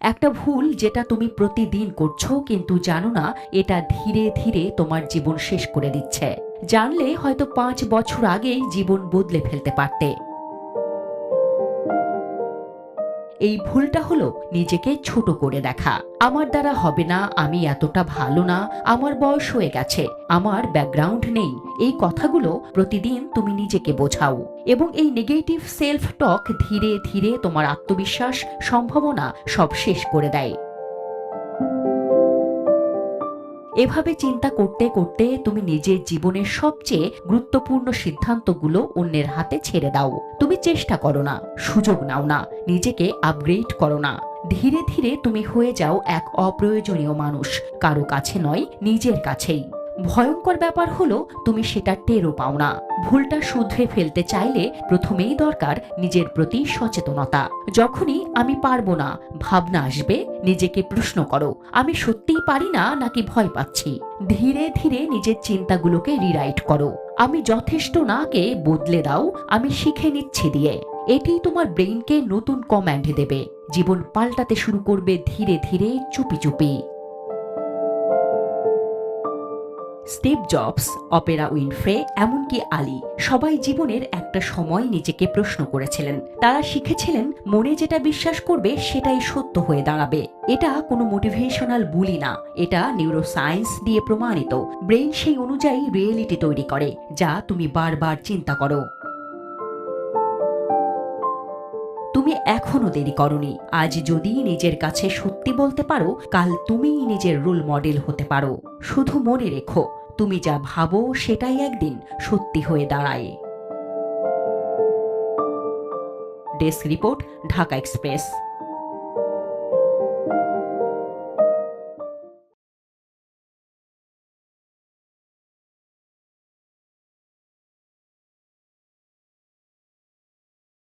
একটা ভুল যেটা তুমি প্রতিদিন করছো কিন্তু জানো না এটা ধীরে ধীরে তোমার জীবন শেষ করে দিচ্ছে। জানলে হয়তো 5 বছর আগেই জীবন বদলে ফেলতে পারতে। এই ভুলটা হলো নিজেকে ছোট করে দেখা। আমার দ্বারা হবে না, আমি এতটা ভালো না, আমার বয়স হয়ে গেছে, আমার ব্যাকগ্রাউন্ড নেই। এই কথাগুলো প্রতিদিন তুমি নিজেকে বোঝাও এবং এই নেগেটিভ সেলফ টক ধীরে ধীরে তোমার আত্মবিশ্বাস, সম্ভাবনা সব শেষ করে দেয়। এভাবে চিন্তা করতে করতে তুমি নিজের জীবনের সবচেয়ে গুরুত্বপূর্ণ সিদ্ধান্তগুলো অন্যের হাতে ছেড়ে দাও। তুমি চেষ্টা করো না, সুযোগ নাও না, নিজেকে আপগ্রেড করো না। ধীরে ধীরে তুমি হয়ে যাও এক অপ্রয়োজনীয় মানুষ, কারো কাছে নয়, নিজের কাছেই। ভয়ঙ্কর ব্যাপার হলো তুমি সেটা টেরও পাও না। ভুলটা শুধরে ফেলতে চাইলে প্রথমেই দরকার নিজের প্রতি সচেতনতা। যখনই আমি পারবো না ভাবনা আসবে, নিজেকে প্রশ্ন করো, আমি সত্যিই পারি না নাকি ভয় পাচ্ছি। ধীরে ধীরে নিজের চিন্তাগুলোকে রিরাইট করো। আমি যথেষ্ট না কে বদলে দাও, আমি শিখে নিচ্ছি দিয়ে। এটি তোমার ব্রেইনকে নতুন কমান্ড দেবে। জীবন পাল্টাতে শুরু করবে ধীরে ধীরে, চুপি চুপি। স্টিভ জবস, অপেরা উইনফ্রে, এমনকি আলী, সবাই জীবনের একটা সময় নিজেকে প্রশ্ন করেছিলেন। তারা শিখেছিলেন মনে যেটা বিশ্বাস করবে সেটাই সত্য হয়ে দাঁড়াবে। এটা কোনো মোটিভেশনাল বুলি না, এটা নিউরোসায়েন্স দিয়ে প্রমাণিত। ব্রেইন সেই অনুযায়ী রিয়েলিটি তৈরি করে যা তুমি বারবার চিন্তা করো। তুমি এখনো দেরি করনি। আজ যদি নিজের কাছে সত্যি বলতে পারো, কাল তুমিই নিজের রোল মডেল হতে পারো। শুধু মনে রেখো, তুমি যা ভাবো সেটাই একদিন সত্যি হয়ে দাঁড়ায়। Desk report, Dhaka express.